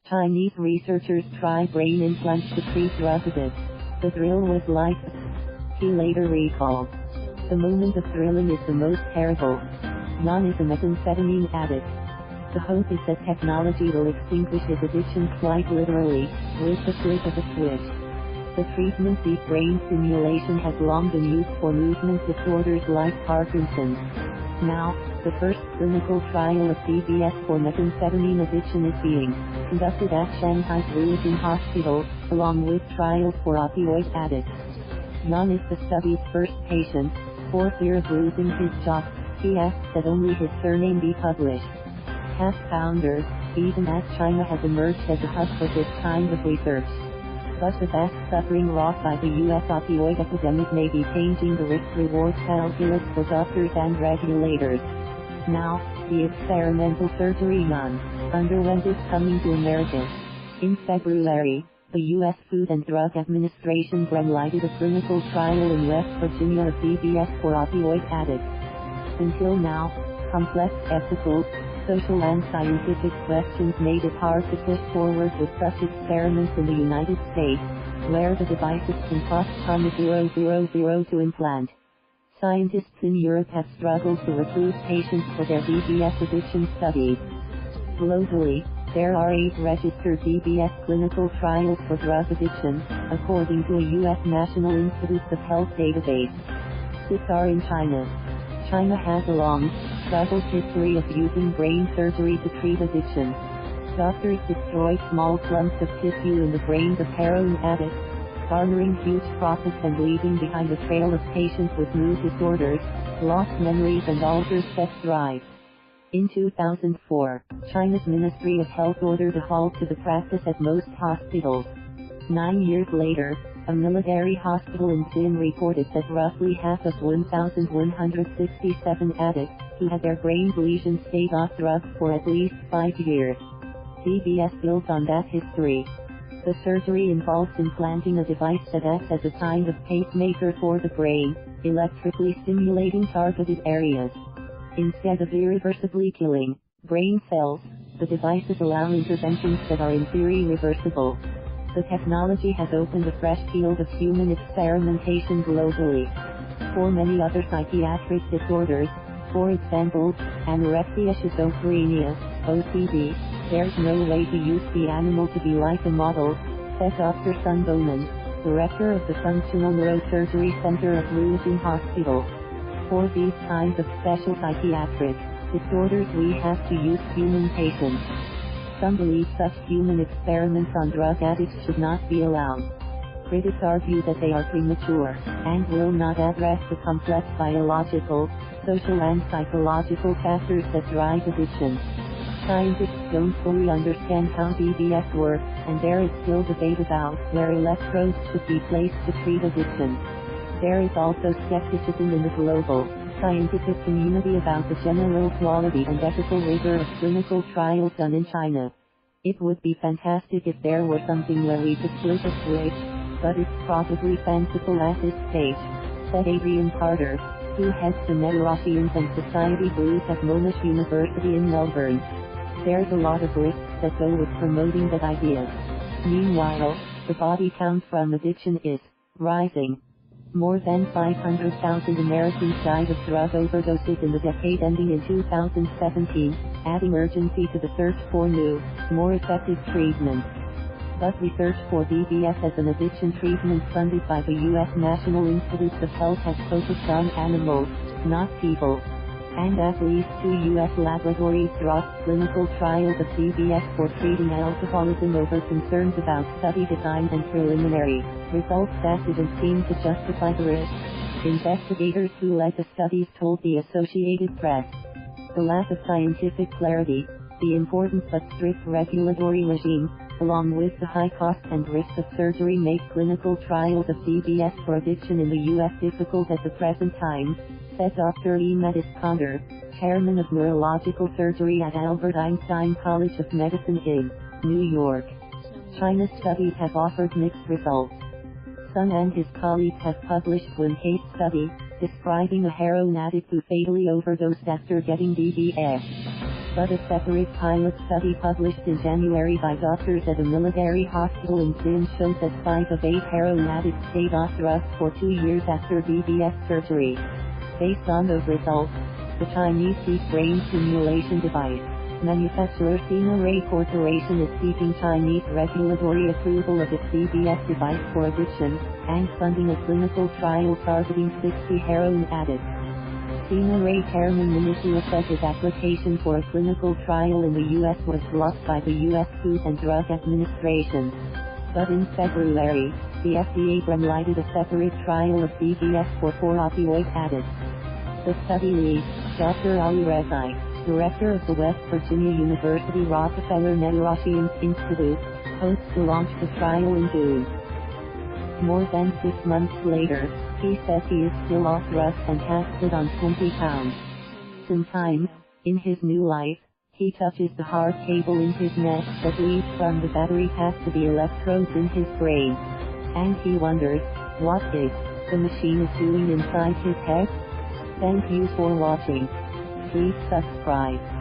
Chinese researchers try brain implants to treat drug addicts. The thrill was like, he later recalled. The moment of thrilling is the most terrible. Nan is a methamphetamine addict. The hope is that technology will extinguish his addiction quite literally, with the flip of a switch. The treatment deep brain stimulation has long been used for movement disorders like Parkinson's. Now, the first clinical trial of DBS for methamphetamine addiction is being conducted at Shanghai's Ruijin Hospital, along with trials for opioid addicts. Nan is the study's first patient. For fear of losing his job, he asked that only his surname be published. Half-pounders, even as China has emerged as a hub for this kind of research. But the vast suffering wrought by the U.S. opioid epidemic may be changing the risk-reward calculus for doctors and regulators. Now, the experimental surgery Nan underwent is coming to America. In February, the U.S. Food and Drug Administration greenlighted a clinical trial in West Virginia of DBS for opioid addicts. Until now, complex ethical, social and scientific questions made it hard to push forward with such experiments in the United States, where the devices can cost $0.000 to implant. Scientists in Europe have struggled to recruit patients for their DBS addiction studies. Globally, there are 8 registered DBS clinical trials for drug addiction, according to a U.S. National Institutes of Health database. 6 are in China. China has a long, struggled history of using brain surgery to treat addiction. Doctors destroy small clumps of tissue in the brains of heroin addicts, garnering huge profits and leaving behind a trail of patients with mood disorders, lost memories and altered sex drive. In 2004, China's Ministry of Health ordered a halt to the practice at most hospitals. 9 years later, a military hospital in Xi'an reported that roughly half of 1,167 addicts who had their brain lesions stayed off drugs for at least 5 years. DBS builds on that history. The surgery involves implanting a device that acts as a kind of pacemaker for the brain, electrically stimulating targeted areas. Instead of irreversibly killing brain cells, the devices allow interventions that are in theory reversible. The technology has opened a fresh field of human experimentation globally. For many other psychiatric disorders, for example, anorexia, schizophrenia, OCD, there's no way to use the animal to be like a model, said Dr. Sun Bowman, director of the Functional Neurosurgery Center at Ruijin Hospital. For these kinds of special psychiatric disorders we have to use human patients. Some believe such human experiments on drug addicts should not be allowed. Critics argue that they are premature, and will not address the complex biological, social and psychological factors that drive addiction. Scientists don't fully understand how DBS works, and there is still debate about where electrodes should be placed to treat addiction. There is also skepticism in the global, scientific community about the general quality and ethical rigor of clinical trials done in China. It would be fantastic if there were something where we could flip a switch, but it's probably fanciful at this stage, said Adrian Carter, who heads the Neuroscience and Society group at Monash University in Melbourne. There's a lot of risks that go with promoting that idea. Meanwhile, the body count from addiction is rising. More than 500,000 Americans died of drug overdoses in the decade ending in 2017, adding urgency to the search for new, more effective treatments. But research for DBS as an addiction treatment funded by the U.S. National Institutes of Health has focused on animals, not people. And at least 2 U.S. laboratories dropped clinical trials of DBS for treating alcoholism over concerns about study design and preliminary results that didn't seem to justify the risk. Investigators who led the studies told the Associated Press. The lack of scientific clarity, the important but strict regulatory regime, along with the high cost and risk of surgery make clinical trials of DBS for addiction in the U.S. difficult at the present time, said Dr. Emad Eskandar, chairman of neurological surgery at Albert Einstein College of Medicine in New York. China's studies have offered mixed results. Sun and his colleagues have published one case study, describing a heroin addict who fatally overdosed after getting DBS. but a separate pilot study published in January by doctors at a military hospital in Xi'an shows that 5 of 8 heroin addicts stayed off drugs for 2 years after DBS surgery. Based on those results, the Chinese deep brain stimulation device manufacturer SceneRay Corporation is seeking Chinese regulatory approval of its DBS device for addiction, and funding a clinical trial targeting 60 heroin addicts. SceneRay Chairman Ning Yihua said his application for a clinical trial in the U.S. was blocked by the U.S. Food and Drug Administration. But in February, the FDA greenlighted a separate trial of DBS for 4 opioid addicts. The study lead, Dr. Ali Rezai, director of the West Virginia University Rockefeller Neuroscience Institute, hopes to launch the trial in June. More than 6 months later, he says he is still off drugs and has put on 20 pounds. Sometimes, in his new life, he touches the hard cable in his neck that leads from the battery pack to the electrodes in his brain. And he wonders, what is the machine is doing inside his head? Thank you for watching. Please subscribe.